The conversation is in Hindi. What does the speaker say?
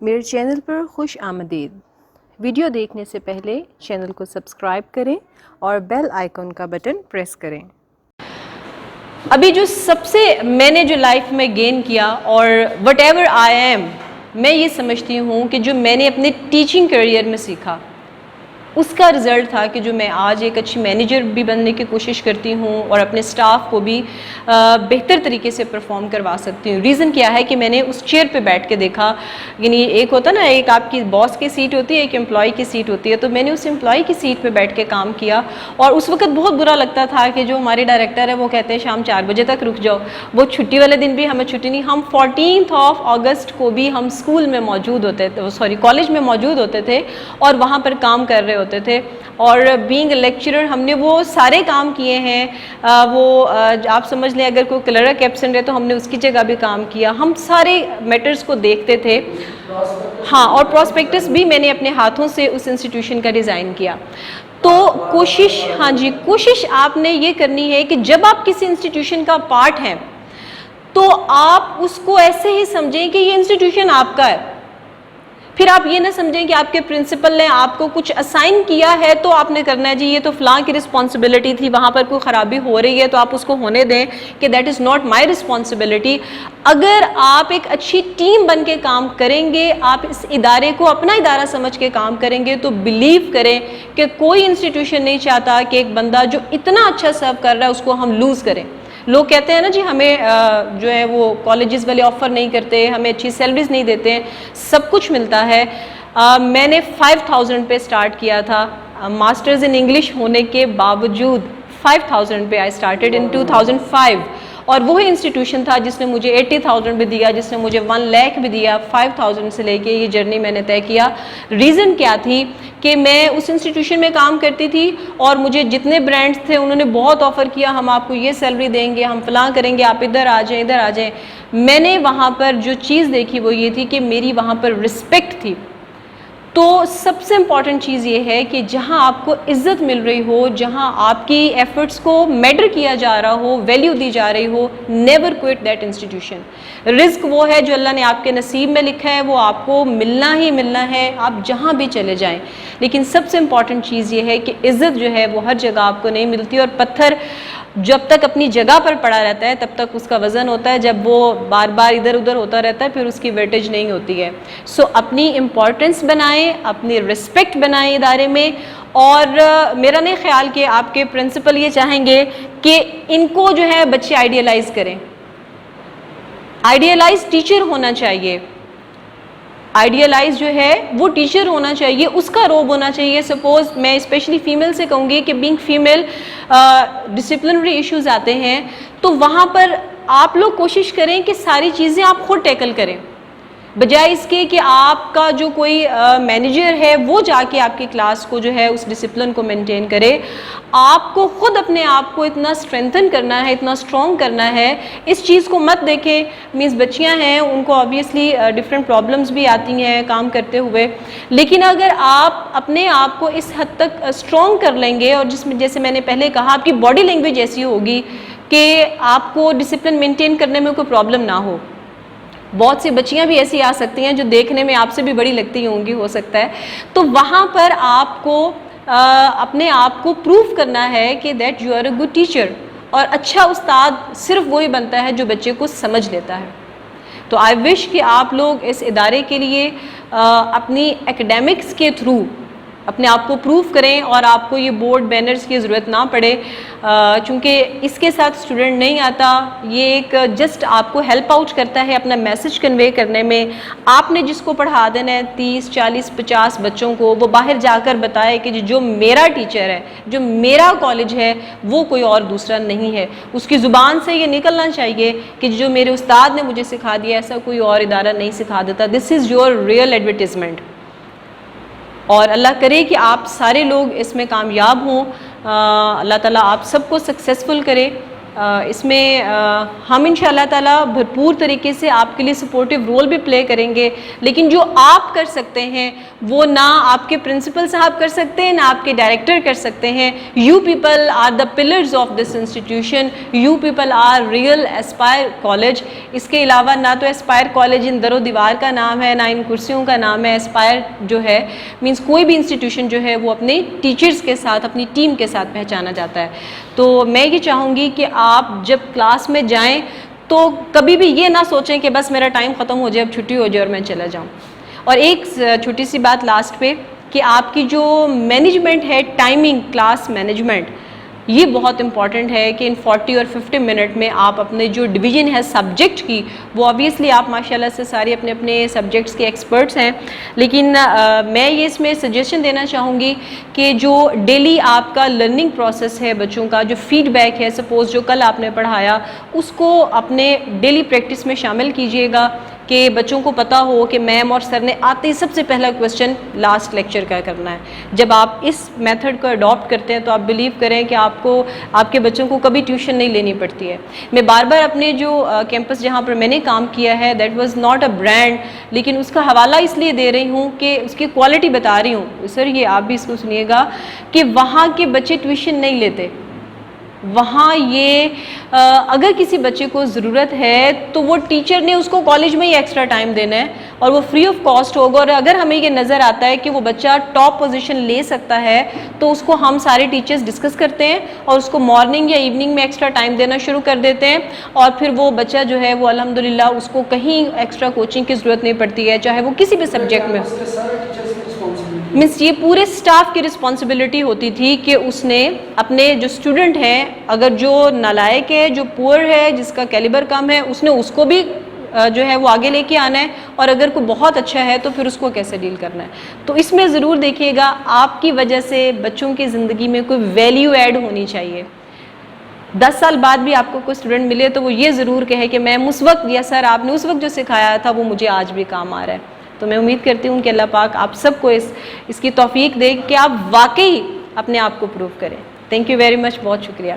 मेरे चैनल पर खुश आमदीद। वीडियो देखने से पहले चैनल को सब्सक्राइब करें और बेल आइकन का बटन प्रेस करें। अभी जो सबसे मैंने जो लाइफ में गेन किया और वट एवर आई एम, मैं ये समझती हूँ कि जो मैंने अपने टीचिंग करियर में सीखा उसका रिज़ल्ट था कि जो मैं आज एक अच्छी मैनेजर भी बनने की कोशिश करती हूँ और अपने स्टाफ को भी बेहतर तरीके से परफॉर्म करवा सकती हूँ। रीज़न क्या है कि मैंने उस चेयर पे बैठ के देखा, यानी एक होता ना, एक आपकी बॉस की सीट होती है, एक एम्प्लॉय की सीट होती है, तो मैंने उस एम्प्लॉय की सीट पे बैठ के काम किया। और उस वक्त बहुत बुरा लगता था कि जो हमारे डायरेक्टर है वो कहते हैं शाम 4 बजे तक रुक जाओ। वो छुट्टी वाले दिन भी हमें छुट्टी नहीं, हम 14 अगस्त को भी हम स्कूल में मौजूद होते थे, सॉरी कॉलेज में मौजूद होते थे और वहाँ पर काम कर रहे होते थे। और बीइंग लेक्चरर हमने वो सारे काम किए हैं। आप समझ लें अगर कोई क्लर्क एब्सेंट है तो हमने उसकी जगह भी काम किया। हम सारे मैटर्स को देखते थे। हाँ, और प्रॉस्पेक्टस भी मैंने अपने हाथों से उस इंस्टीट्यूशन का डिज़ाइन किया। तो कोशिश, हाँ जी, कोशिश आपने ये करनी है कि जब आप किसी इंस्टीट्यूशन का पार्ट हैं तो आप उसको ऐसे ही समझें कि ये इंस्टीट्यूशन आपका है। फिर आप ये ना समझें कि आपके प्रिंसिपल ने आपको कुछ असाइन किया है तो आपने करना है, जी ये तो फलां की रिस्पॉन्सिबिलिटी थी, वहाँ पर कोई ख़राबी हो रही है तो आप उसको होने दें कि that is not my responsibility. अगर आप एक अच्छी टीम बन के काम करेंगे, आप इस इदारे को अपना इदारा समझ के काम करेंगे, तो बिलीव करें कि कोई इंस्टीट्यूशन नहीं चाहता कि एक बंदा जो इतना अच्छा सर्व कर रहा है उसको हम लूज़ करें। लोग कहते हैं ना जी हमें जो है वो कॉलेजेस वाले ऑफ़र नहीं करते, हमें अच्छी सैलरीज नहीं देते हैं, सब कुछ मिलता है। मैंने 5000 पे स्टार्ट किया था, मास्टर्स इन इंग्लिश होने के बावजूद 5000 पे आई स्टार्टेड इन 2005। और वही इंस्टीट्यूशन था जिसने मुझे 80,000 भी दिया, जिसने मुझे 1 लाख भी दिया। 5000 से लेके ये जर्नी मैंने तय किया। रीज़न क्या थी कि मैं उस इंस्टीट्यूशन में काम करती थी और मुझे जितने ब्रांड्स थे उन्होंने बहुत ऑफ़र किया, हम आपको ये सैलरी देंगे, हम फलां करेंगे, आप इधर आ जाएं, इधर आ जाएं। मैंने वहाँ पर जो चीज़ देखी वो ये थी कि मेरी वहाँ पर रिस्पेक्ट थी। तो सबसे इम्पॉर्टेंट चीज़ ये है कि जहाँ आपको इज़्ज़त मिल रही हो, जहाँ आपकी एफ़र्ट्स को मैटर किया जा रहा हो, वैल्यू दी जा रही हो, never quit that institution. Risk वो है जो अल्लाह ने आपके नसीब में लिखा है, वो आपको मिलना ही मिलना है, आप जहाँ भी चले जाएं। लेकिन सबसे इम्पॉर्टेंट चीज़ ये है कि इज़्ज़त जो है वो हर जगह आपको नहीं मिलती, और पत्थर जब तक अपनी जगह पर पड़ा रहता है तब तक उसका वज़न होता है, जब वो बार बार इधर उधर होता रहता है फिर उसकी वेटेज नहीं होती है। सो अपनी इम्पॉर्टेंस बनाएं, अपनी रिस्पेक्ट बनाएं इदारे में। और मेरा नहीं ख्याल कि आपके प्रिंसिपल ये चाहेंगे कि इनको जो है बच्चे आइडियलाइज करें। आइडियलाइज टीचर होना चाहिए, आइडियलाइज जो है वो टीचर होना चाहिए, उसका रोब होना चाहिए। सपोज मैं स्पेशली फीमेल से कहूँगी कि बीइंग फीमेल डिसिप्लिनरी इश्यूज आते हैं तो वहाँ पर आप लोग कोशिश करें कि सारी चीज़ें आप खुद टैकल करें, बजाय इसके कि आपका जो कोई मैनेजर है वो जाके आपकी क्लास को जो है उस डिसिप्लिन को मेंटेन करे। आपको खुद अपने आप को इतना स्ट्रेंथन करना है, इतना स्ट्रॉन्ग करना है। इस चीज़ को मत देखें, मीन्स बच्चियां हैं उनको ऑब्वियसली डिफरेंट प्रॉब्लम्स भी आती हैं काम करते हुए, लेकिन अगर आप अपने आप को इस हद तक स्ट्रॉन्ग कर लेंगे और जिसमें जैसे मैंने पहले कहा आपकी बॉडी लैंग्वेज ऐसी होगी कि आपको डिसिप्लिन मेंटेन करने में कोई प्रॉब्लम ना हो। बहुत सी बच्चियां भी ऐसी आ सकती हैं जो देखने में आपसे भी बड़ी लगती होंगी, हो सकता है, तो वहाँ पर आपको अपने आप को प्रूव करना है कि that you are a good teacher. और अच्छा उस्ताद सिर्फ वही बनता है जो बच्चे को समझ लेता है। तो आई विश कि आप लोग इस इदारे के लिए अपनी एकेडमिक्स के थ्रू अपने आप को प्रूव करें और आपको ये बोर्ड बैनर्स की ज़रूरत ना पड़े, चूँकि इसके साथ स्टूडेंट नहीं आता। ये एक जस्ट आपको हेल्प आउट करता है अपना मैसेज कन्वे करने में। आपने जिसको पढ़ा देना है 30, 40, 50 बच्चों को, वो बाहर जाकर बताए कि जो मेरा टीचर है, जो मेरा कॉलेज है, वो कोई और दूसरा नहीं है। उसकी ज़ुबान से ये निकलना चाहिए कि जो मेरे उस्ताद ने मुझे सिखा दिया ऐसा कोई और इदारा नहीं सिखा देता। This is your real advertisement. और अल्लाह करे कि आप सारे लोग इसमें कामयाब हों। अल्लाह ताला आप सबको सक्सेसफुल करे। इसमें हम इंशाल्लाह ताला भरपूर तरीके से आपके लिए सपोर्टिव रोल भी प्ले करेंगे, लेकिन जो आप कर सकते हैं वो ना आपके प्रिंसिपल साहब कर सकते हैं, ना आपके डायरेक्टर कर सकते हैं। You people are the pillars of this institution, you people are real aspire college. इसके अलावा ना तो एस्पायर कॉलेज इन दरो दीवार का नाम है, ना इन कुर्सियों का नाम है। एस्पायर जो है मीन्स कोई भी इंस्टीट्यूशन जो है वो अपने टीचर्स के साथ, अपनी टीम के साथ पहचाना जाता है। तो मैं ये चाहूँगी कि आप जब क्लास में जाएं तो कभी भी ये ना सोचें कि बस मेरा टाइम ख़त्म हो जाए, अब छुट्टी हो जाए और मैं चला जाऊं। और एक छोटी सी बात लास्ट पे कि आपकी जो मैनेजमेंट है, टाइमिंग, क्लास मैनेजमेंट, ये बहुत इंपॉर्टेंट है कि इन 40 और 50 मिनट में आप अपने जो डिवीज़न है सब्जेक्ट की, वो ऑब्वियसली आप माशाल्लाह से सारे अपने अपने सब्जेक्ट्स के एक्सपर्ट्स हैं, लेकिन मैं ये इसमें सजेशन देना चाहूँगी कि जो डेली आपका लर्निंग प्रोसेस है बच्चों का, जो फीडबैक है, सपोज़ जो कल आपने पढ़ाया उसको अपने डेली प्रैक्टिस में शामिल कीजिएगा कि बच्चों को पता हो कि मैम और सर ने आते ही सबसे पहला क्वेश्चन लास्ट लेक्चर का करना है। जब आप इस मेथड को अडॉप्ट करते हैं तो आप बिलीव करें कि आपको आपके बच्चों को कभी ट्यूशन नहीं लेनी पड़ती है। मैं बार बार अपने जो कैंपस जहाँ पर मैंने काम किया है, that was not a brand, लेकिन उसका हवाला इसलिए दे रही हूँ कि उसकी क्वालिटी बता रही हूँ। सर ये आप भी इसको सुनिएगा कि वहाँ के बच्चे ट्यूशन नहीं लेते। वहाँ ये अगर किसी बच्चे को ज़रूरत है तो वो टीचर ने उसको कॉलेज में ही एक्स्ट्रा टाइम देना है और वो फ्री ऑफ कॉस्ट होगा। और अगर हमें ये नज़र आता है कि वो बच्चा टॉप पोजीशन ले सकता है तो उसको हम सारे टीचर्स डिस्कस करते हैं और उसको मॉर्निंग या इवनिंग में एक्स्ट्रा टाइम देना शुरू कर देते हैं। और फिर वो बच्चा जो है वो अल्हम्दुलिल्लाह उसको कहीं एक्स्ट्रा कोचिंग की ज़रूरत नहीं पड़ती है, चाहे वो किसी भी सब्जेक्ट में। मीन्स ये पूरे स्टाफ की रिस्पॉन्सिबिलिटी होती थी कि उसने अपने जो स्टूडेंट हैं, अगर जो नालायक है, जो पुअर है, जिसका कैलिबर कम है, उसने उसको भी जो है वो आगे लेके आना है, और अगर कोई बहुत अच्छा है तो फिर उसको कैसे डील करना है। तो इसमें ज़रूर देखिएगा आपकी वजह से बच्चों की ज़िंदगी में कोई वैल्यू ऐड होनी चाहिए। 10 साल बाद भी आपको कोई स्टूडेंट मिले तो वो ये ज़रूर कहे कि मैम उस वक्त या सर आपने उस वक्त जो सिखाया था वो मुझे आज भी काम आ रहा है। तो मैं उम्मीद करती हूँ कि अल्लाह पाक आप सबको इसकी तौफीक दे कि आप वाकई अपने आप को प्रूव करें। थैंक यू वेरी मच, बहुत शुक्रिया।